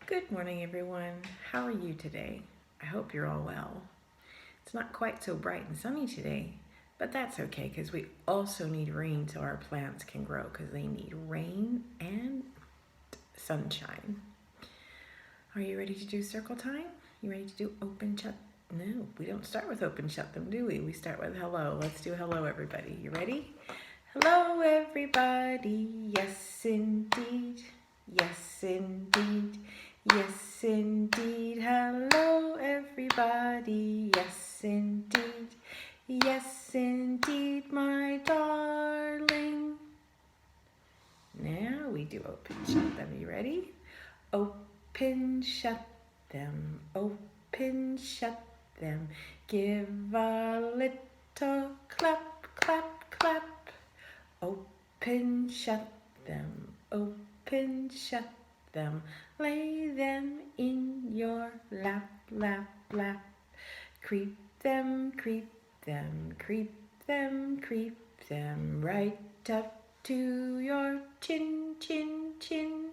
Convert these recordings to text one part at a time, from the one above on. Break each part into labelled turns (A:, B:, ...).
A: Good morning, everyone. How are you today? I hope you're all well. It's not quite so bright and sunny today, but that's okay because we also need rain so our plants can grow because they need rain and sunshine. Are you ready to do circle time? You ready to do open shut? No, we don't start with open shut them, do we? We start with hello. Let's do hello, everybody. You ready? Hello, everybody. Yes, indeed. Yes, indeed. Yes, indeed. Hello, everybody. Yes, indeed. Yes, indeed, my darling. Now we do open shut them. You ready? Open shut them. Open shut them. Give a little clap, clap, clap. Open shut them. Open shut them. Lay them in your lap, lap, lap. Creep them, creep them, creep them, creep them right up to your chin, chin, chin.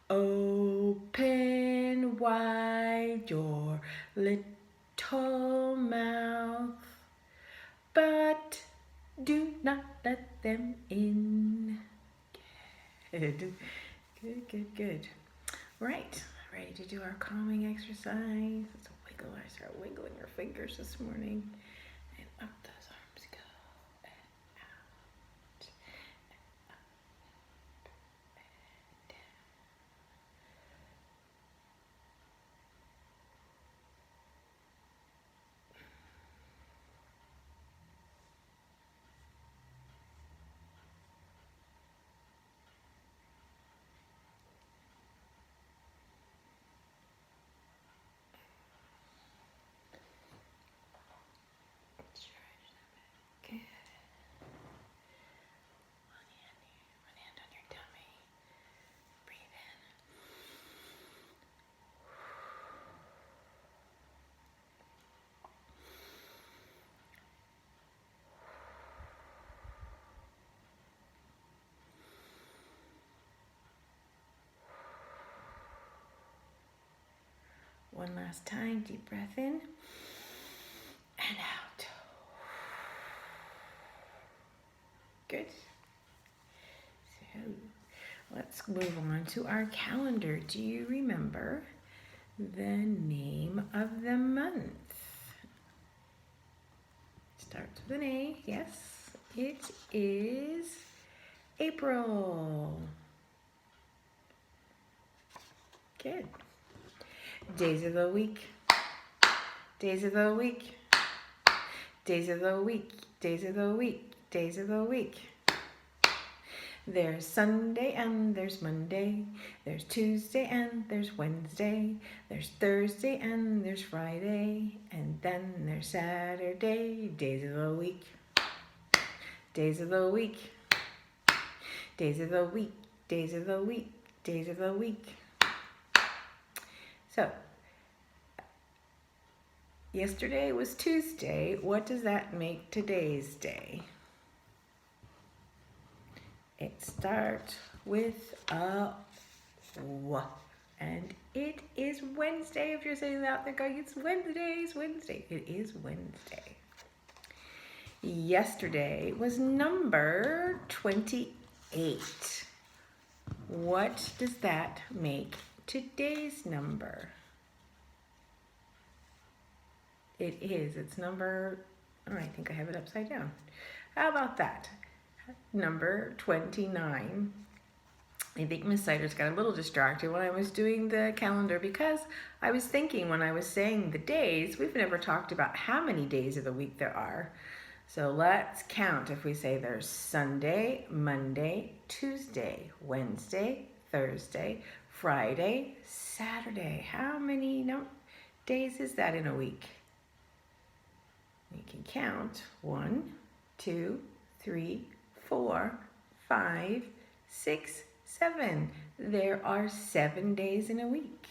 A: Open wide your little mouth, but do not let them in. Good, good, good, good. Right, ready to do our calming exercise. Let's wiggle. I start wiggling your fingers this morning. And up those arms go. And out. And up. And down. Good. One hand on your tummy. Breathe in. One last time, deep breath in and out. Good. So let's move on to our calendar. Do you remember the name of the month? Starts with an A, yes. It is April. Good. Days of the week. Days of the week. Days of the week. Days of the week. Days of the week. There's Sunday and there's Monday. There's Tuesday and there's Wednesday. There's Thursday and there's Friday. And then there's Saturday. Days of the week. Days of the week. Days of the week. Days of the week. Days of the week. So, yesterday was Tuesday. What does that make today's day? It starts with a W. And it is Wednesday. If you're sitting out there going, it's Wednesday, it's Wednesday. It is Wednesday. Yesterday was number 28. What does that make today's number? It is. It's number, oh, I think I have it upside down. How about that? Number 29. I think Miss Siders got a little distracted when I was doing the calendar because I was thinking when I was saying the days, we've never talked about how many days of the week there are. So let's count. If we say there's Sunday, Monday, Tuesday, Wednesday, Thursday, Friday, Saturday. How many days is that in a week? You can count 1, 2, 3, 4, 5, 6, 7. There are 7 days in a week.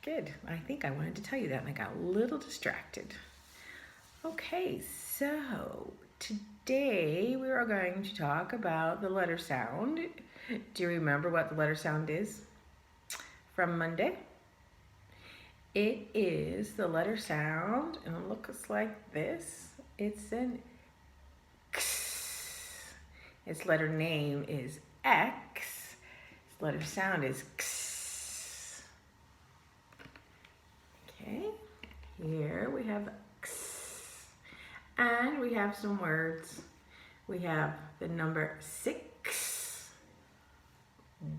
A: Good. I think I wanted to tell you that and I got a little distracted. Okay, so today we are going to talk about the letter sound. Do you remember what the letter sound is? from Monday. It is the letter sound, and it looks like this. It's an X. Its letter name is X. Its letter sound is X. Okay, here we have X. And we have some words. We have the number 6,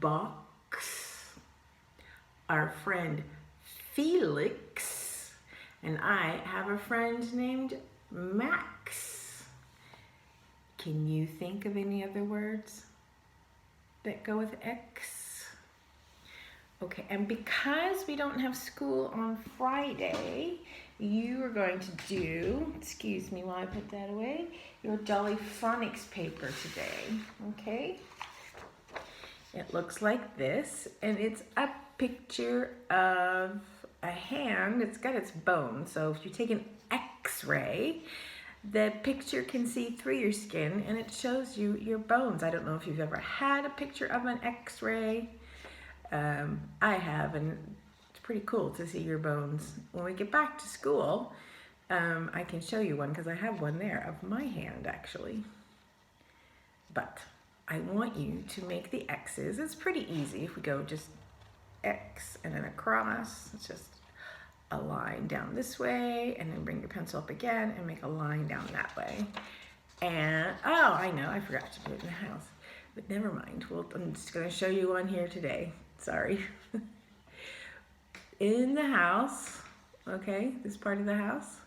A: box, our friend Felix, and I have a friend named Max. Can you think of any other words that go with X? Okay, and because we don't have school on Friday, you are going to do, excuse me while I put that away, your Dolly Phonics paper today, okay? It looks like this, and it's a picture of a hand. It's got its bone, so if you take an X-ray, the picture can see through your skin, and it shows you your bones. I don't know if you've ever had a picture of an X-ray. I have, and it's pretty cool to see your bones. When we get back to school, I can show you one because I have one there of my hand actually. But I want you to make the X's. It's pretty easy if we go just X and then across. It's just a line down this way, and then bring your pencil up again and make a line down that way. And, oh, I know, I forgot to do it in the house. But never mind, I'm just gonna show you one here today. Sorry. In the house, okay, this part of the house,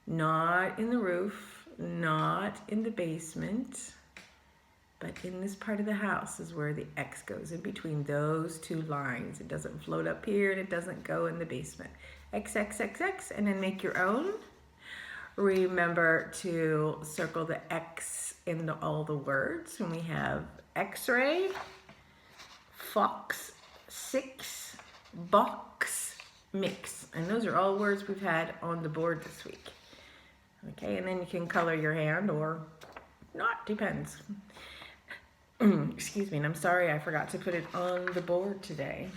A: not in the roof, not in the basement, but in this part of the house is where the X goes, in between those two lines. It doesn't float up here and it doesn't go in the basement. X, X, X, X, and then make your own. Remember to circle the X in all the words when we have X-ray, fox, 6, box, mix. And those are all words we've had on the board this week. Okay, and then you can color your hand or not, depends. Excuse me, and I'm sorry I forgot to put it on the board today.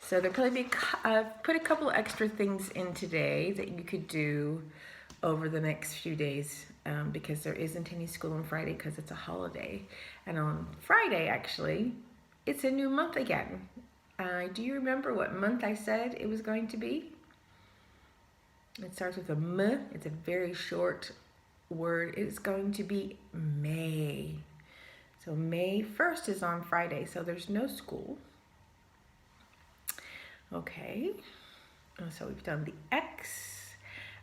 A: So there'll probably be, put a couple extra things in today that you could do over the next few days because there isn't any school on Friday because it's a holiday. And on Friday, actually, it's a new month again. Do you remember what month I said it was going to be? It starts with a M. It's a very short word. It's going to be May. So May 1st is on Friday, so there's no school. Okay, so we've done the X,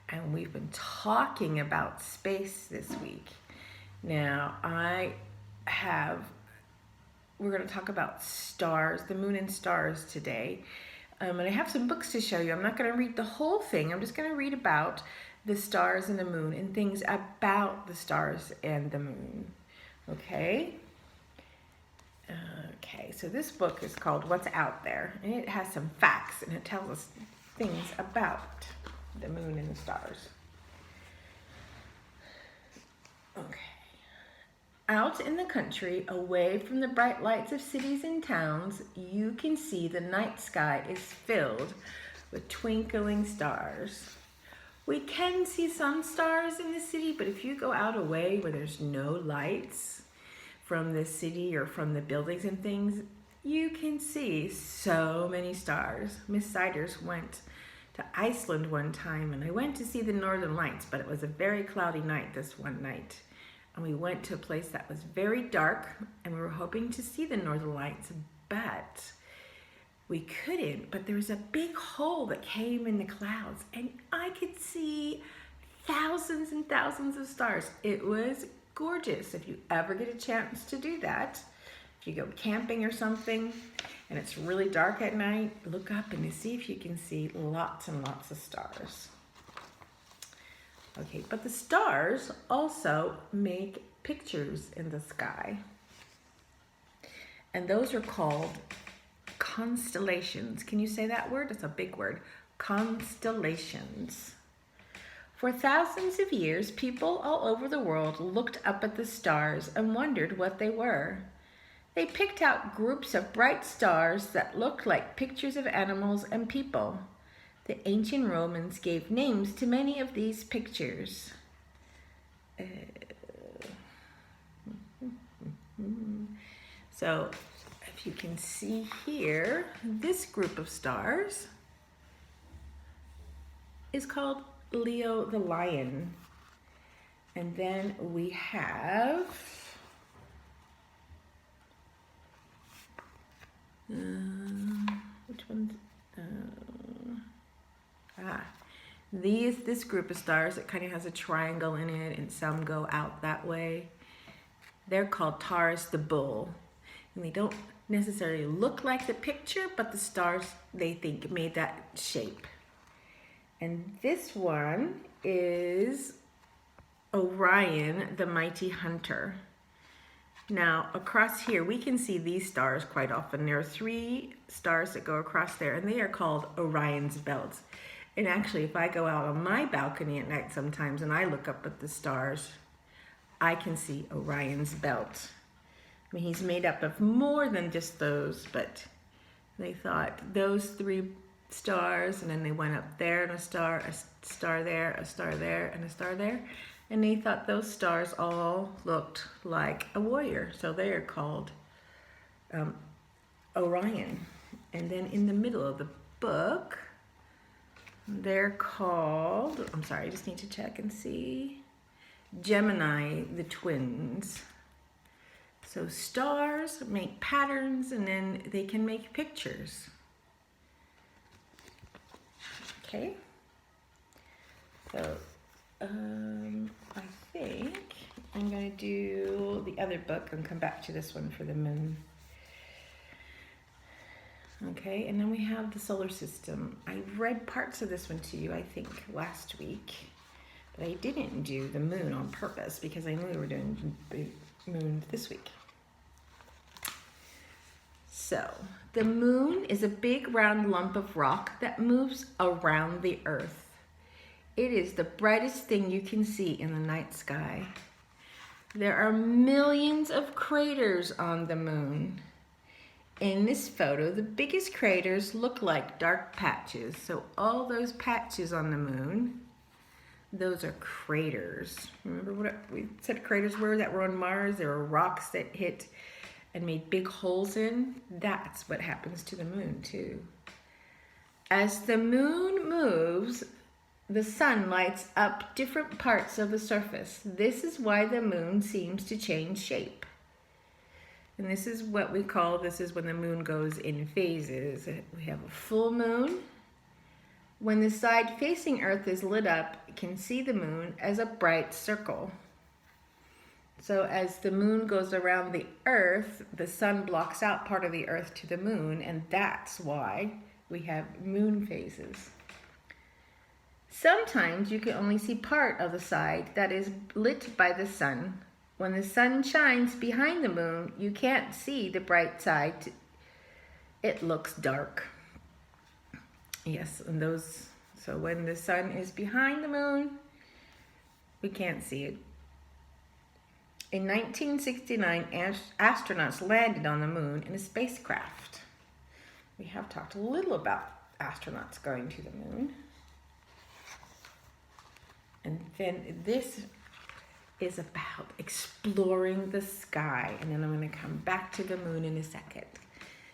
A: and we've been talking about space this week. Now, we're going to talk about stars, the moon and stars today. And I have some books to show you. I'm not going to read the whole thing. I'm just going to read about the stars and the moon and things about the stars and the moon. Okay? Okay, so this book is called What's Out There, and it has some facts, and it tells us things about the moon and the stars. Okay. Out in the country, away from the bright lights of cities and towns, you can see the night sky is filled with twinkling stars. We can see some stars in the city, but if you go out away where there's no lights from the city or from the buildings and things, you can see so many stars. Miss Siders went to Iceland one time, and I went to see the Northern Lights, but it was a very cloudy night this one night. And we went to a place that was very dark, and we were hoping to see the Northern Lights, but we couldn't. But there was a big hole that came in the clouds, and I could see thousands and thousands of stars. It was gorgeous. If you ever get a chance to do that, if you go camping or something and it's really dark at night, look up and see if you can see lots and lots of stars. Okay, but the stars also make pictures in the sky, and those are called constellations. Can you say that word? It's a big word. Constellations. For thousands of years, people all over the world looked up at the stars and wondered what they were. They picked out groups of bright stars that looked like pictures of animals and people. The ancient Romans gave names to many of these pictures. So, if you can see here, this group of stars is called Leo the Lion. And then we have which one's this group of stars, it kind of has a triangle in it and some go out that way. They're called Taurus the Bull. And they don't necessarily look like the picture, but the stars, they think, made that shape. And this one is Orion, the Mighty Hunter. Now, across here, we can see these stars quite often. There are 3 stars that go across there, and they are called Orion's belts. And actually, if I go out on my balcony at night sometimes and I look up at the stars, I can see Orion's belt. I mean, he's made up of more than just those, but they thought those 3 stars, and then they went up there and a star there, a star there, and a star there. And they thought those stars all looked like a warrior. So they are called Orion. And then in the middle of the book, they're called, I'm sorry, I just need to check and see, Gemini, the twins. So stars make patterns and then they can make pictures. Okay. So I think I'm going to do the other book and come back to this one for the moon. Okay, and then we have the solar system. I read parts of this one to you, I think, last week. But I didn't do the moon on purpose because I knew we were doing the moon this week. So, the moon is a big round lump of rock that moves around the earth. It is the brightest thing you can see in the night sky. There are millions of craters on the moon. In this photo, the biggest craters look like dark patches. So all those patches on the moon, those are craters. Remember what we said craters were that were on Mars? There were rocks that hit and made big holes in. That's what happens to the moon too. As the moon moves, the sun lights up different parts of the surface. This is why the moon seems to change shape. And this is what we call, this is when the moon goes in phases. We have a full moon. When the side facing Earth is lit up, you can see the moon as a bright circle. So as the moon goes around the Earth, the sun blocks out part of the Earth to the moon, and that's why we have moon phases. Sometimes you can only see part of the side that is lit by the sun. When the sun shines behind the moon, you can't see the bright side. It looks dark. Yes, and so when the sun is behind the moon, we can't see it. In 1969, astronauts landed on the moon in a spacecraft. We have talked a little about astronauts going to the moon. And then this is about exploring the sky. And then I'm going to come back to the moon in a second.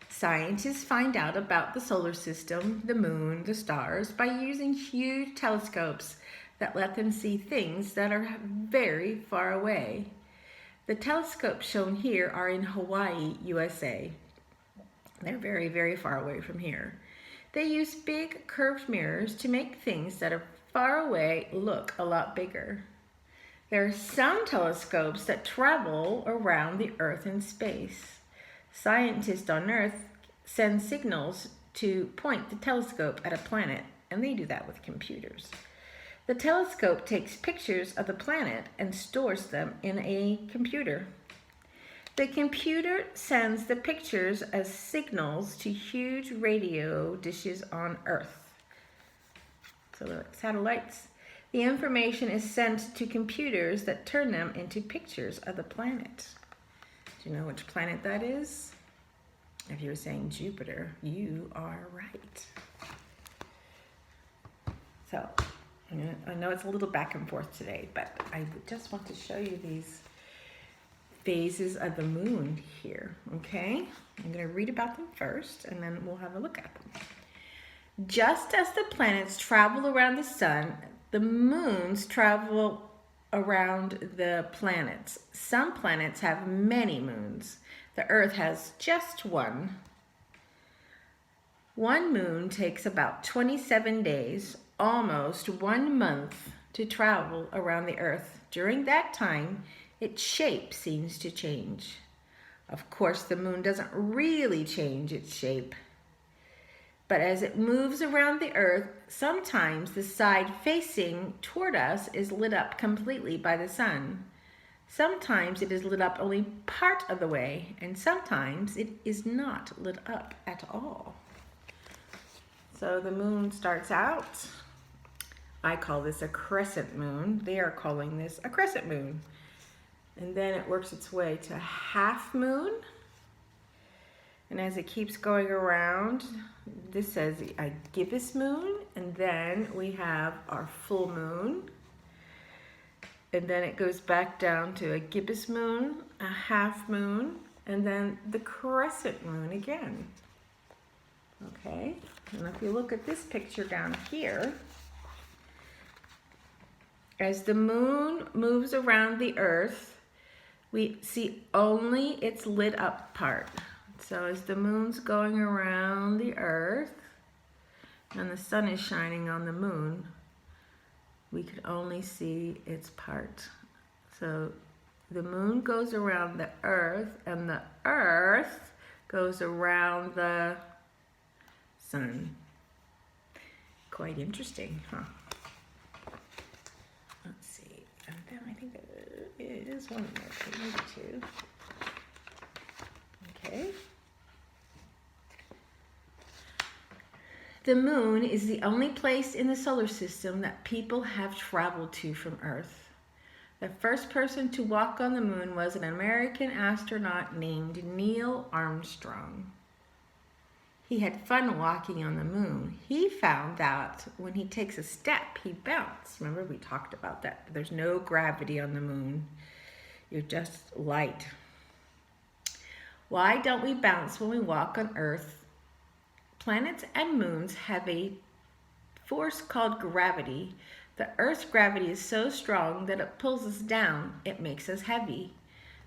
A: Scientists find out about the solar system, the moon, the stars by using huge telescopes that let them see things that are very far away. The telescopes shown here are in Hawaii, USA. They're very, very far away from here. They use big curved mirrors to make things that are far away look a lot bigger. There are some telescopes that travel around the Earth in space. Scientists on Earth send signals to point the telescope at a planet, and they do that with computers. The telescope takes pictures of the planet and stores them in a computer. The computer sends the pictures as signals to huge radio dishes on Earth. So they're like satellites. The information is sent to computers that turn them into pictures of the planet. Do you know which planet that is? If you were saying Jupiter, you are right. So, I know it's a little back and forth today, but I just want to show you these phases of the moon here, okay? I'm going to read about them first, and then we'll have a look at them. Just as the planets travel around the sun, the moons travel around the planets. Some planets have many moons. The Earth has just one. One moon takes about 27 days, almost 1 month, to travel around the Earth. During that time, its shape seems to change. Of course, the moon doesn't really change its shape. But as it moves around the Earth, sometimes the side facing toward us is lit up completely by the sun. Sometimes it is lit up only part of the way, and sometimes it is not lit up at all. So the moon starts out, I call this a crescent moon. They are calling this a crescent moon. And then it works its way to a half moon. And as it keeps going around, this says a gibbous moon, and then we have our full moon. And then it goes back down to a gibbous moon, a half moon, and then the crescent moon again. Okay, and if you look at this picture down here, as the moon moves around the Earth, we see only its lit up part. So as the moon's going around the Earth and the sun is shining on the moon, we can only see its part. So the moon goes around the Earth and the Earth goes around the sun. Quite interesting, huh? Let's see. And then I think there is one more, maybe two. Okay. The moon is the only place in the solar system that people have traveled to from Earth. The first person to walk on the moon was an American astronaut named Neil Armstrong. He had fun walking on the moon. He found that when he takes a step, he bounces. Remember, we talked about that. There's no gravity on the moon. You're just light. Why don't we bounce when we walk on Earth? Planets and moons have a force called gravity. The Earth's gravity is so strong that it pulls us down. It makes us heavy.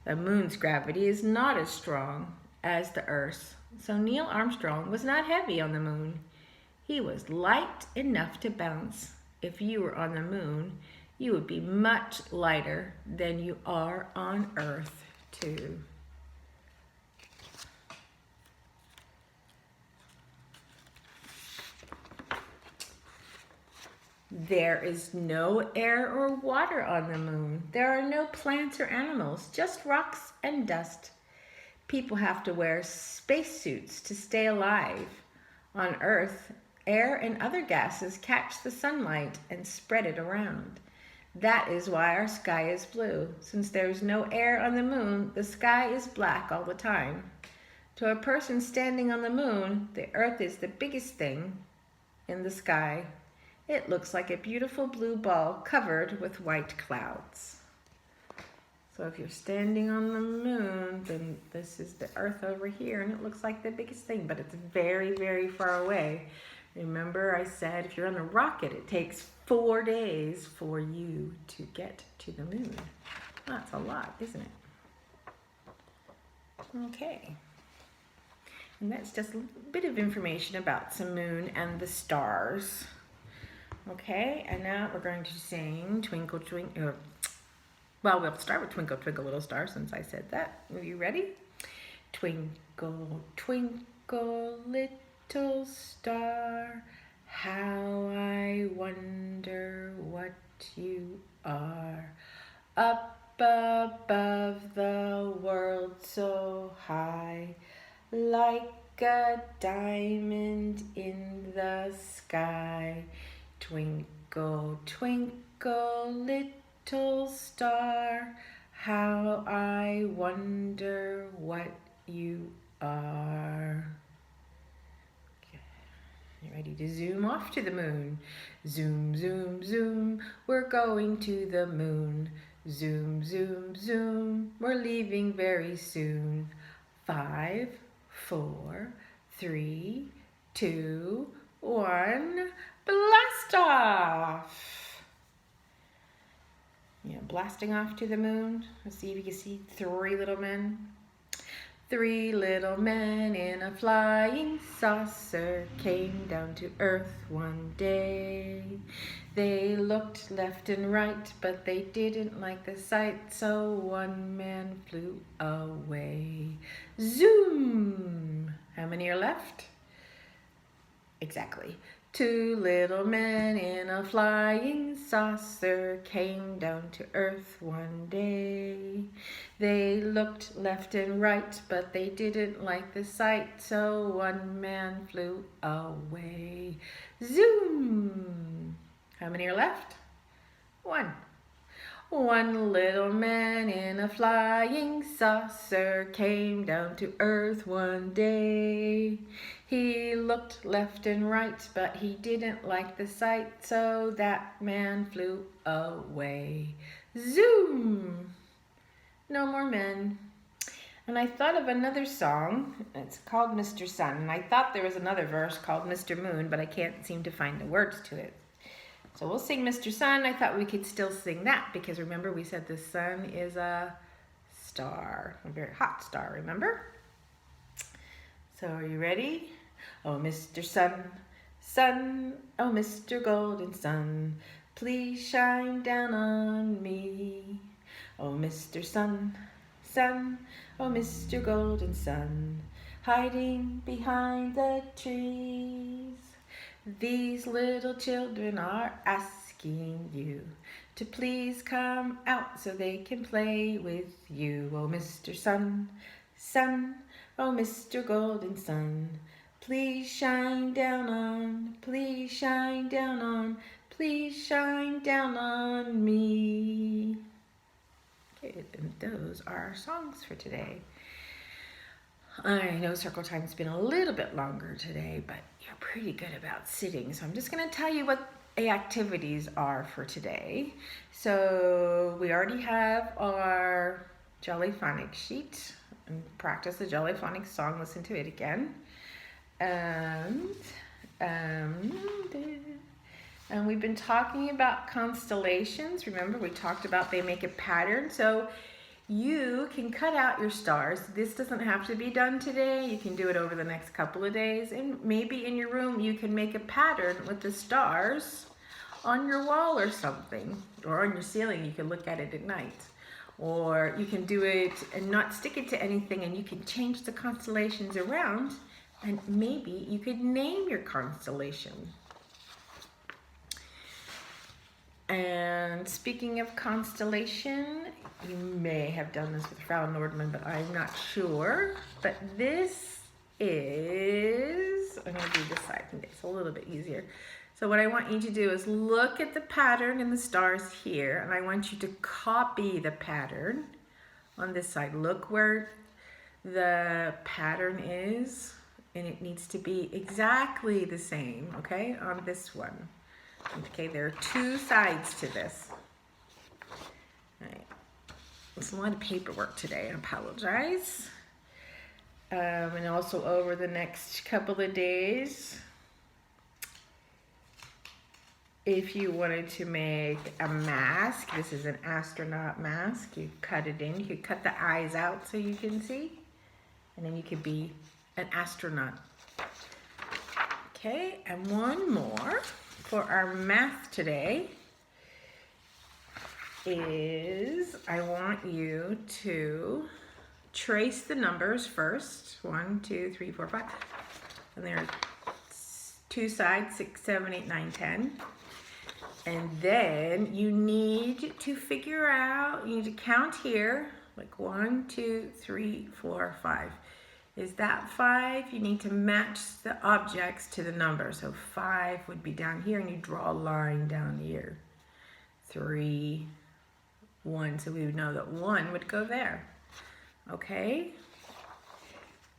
A: The moon's gravity is not as strong as the Earth's. So Neil Armstrong was not heavy on the moon. He was light enough to bounce. If you were on the moon, you would be much lighter than you are on Earth, too. There is no air or water on the moon. There are no plants or animals, just rocks and dust. People have to wear spacesuits to stay alive. On Earth, air and other gases catch the sunlight and spread it around. That is why our sky is blue. Since there is no air on the moon, the sky is black all the time. To a person standing on the moon, the Earth is the biggest thing in the sky. It looks like a beautiful blue ball covered with white clouds. So if you're standing on the moon, then this is the Earth over here, and it looks like the biggest thing, but it's very, very far away. Remember I said if you're on a rocket, it takes 4 days for you to get to the moon. That's a lot, isn't it? Okay. And that's just a bit of information about the moon and the stars. Okay, and now we're going to sing Twinkle Twinkle. Well, we'll start with Twinkle Twinkle Little Star since I said that. Are you ready? Twinkle, twinkle, little star, how I wonder what you are. Up above the world so high, like a diamond in the sky. Twinkle, twinkle, little star, How I wonder what you are. You ready to zoom off to the moon? Zoom, zoom, zoom, we're going to the moon. Zoom, zoom, zoom, we're leaving very soon. 5, 4, 3, 2, 1, blast off! Yeah, blasting off to the moon. Let's see if you can see 3 little men. 3 little men in a flying saucer came down to earth one day. They looked left and right, but they didn't like the sight, so one man flew away. Zoom! How many are left? Exactly. 2 little men in a flying saucer came down to earth one day. They looked left and right, but they didn't like the sight, so one man flew away. Zoom! How many are left? 1. 1 little man in a flying saucer came down to earth one day. He looked left and right, but he didn't like the sight, so that man flew away. Zoom! No more men. And I thought of another song. It's called Mr. Sun, and I thought there was another verse called Mr. Moon, but I can't seem to find the words to it. So we'll sing Mr. Sun. I thought we could still sing that because remember we said the sun is a star, a very hot star, remember? So are you ready? Oh, Mr. Sun, sun, oh, Mr. Golden Sun, please shine down on me. Oh, Mr. Sun, sun, oh, Mr. Golden Sun, hiding behind the trees. These little children are asking you to please come out so they can play with you. Oh, Mr. Sun, sun, oh, Mr. Golden Sun, please shine down on, please shine down on, please shine down on me. Okay, and those are our songs for today. I know circle time's been a little bit longer today, but you're pretty good about sitting. So I'm just going to tell you what the activities are for today. So we already have our Jollyphonic sheet. And practice the Jollyphonic song, listen to it again. And we've been talking about constellations. Remember, we talked about they make a pattern. So you can cut out your stars. This doesn't have to be done today. You can do it over the next couple of days. And maybe in your room you can make a pattern with the stars on your wall or something. Or on your ceiling, you can look at it at night. Or you can do it and not stick it to anything, and you can change the constellations around, and maybe you could name your constellation. And speaking of constellation, you may have done this with Frau Nordman, but I'm not sure. But this is, I'm going to do this side, I think it's a little bit easier. So what I want you to do is look at the pattern in the stars here, and I want you to copy the pattern on this side. Look where the pattern is, and it needs to be exactly the same, okay, on this one. Okay, there are 2 sides to this. All right. There's a lot of paperwork today, I apologize. And also over the next couple of days, if you wanted to make a mask, this is an astronaut mask, you cut it in, you could cut the eyes out so you can see, and then you could be an astronaut. Okay, and one more for our math today is I want you to trace the numbers first. 1, 2, 3, 4, 5. And there are 2 sides, 6, 7, 8, 9, 10. And then you need to figure out, you need to count here, like 1, 2, 3, 4, 5. Is that 5? You need to match the objects to the number. So 5 would be down here, and you draw a line down here. 3, 1, so we would know that 1 would go there. Okay?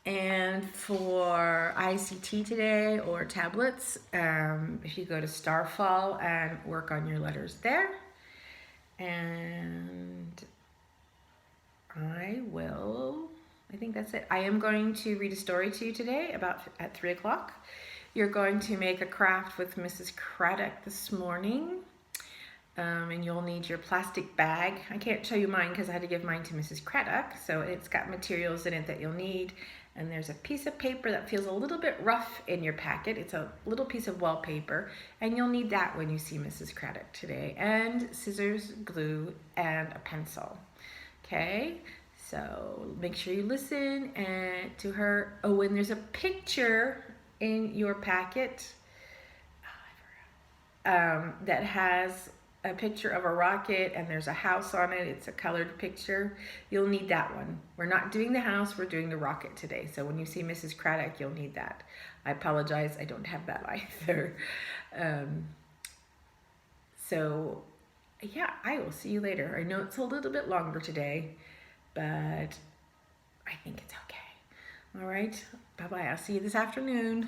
A: And for ICT today or tablets, if you go to Starfall and work on your letters there. And I think that's it. I am going to read a story to you today at 3 o'clock. You're going to make a craft with Mrs. Craddock this morning. And you'll need your plastic bag. I can't show you mine because I had to give mine to Mrs. Craddock. So it's got materials in it that you'll need. And there's a piece of paper that feels a little bit rough in your packet. It's a little piece of wallpaper. And you'll need that when you see Mrs. Craddock today. And scissors, glue, and a pencil. Okay? So make sure you listen to her. Oh, and there's a picture in your packet that has a picture of a rocket and there's a house on it. It's a colored picture. You'll need that one. We're not doing the house, we're doing the rocket today. So when you see Mrs. Craddock, you'll need that. I apologize, I don't have that either. So yeah, I will see you later. I know it's a little bit longer today, but I think it's okay. All right, bye-bye. I'll see you this afternoon.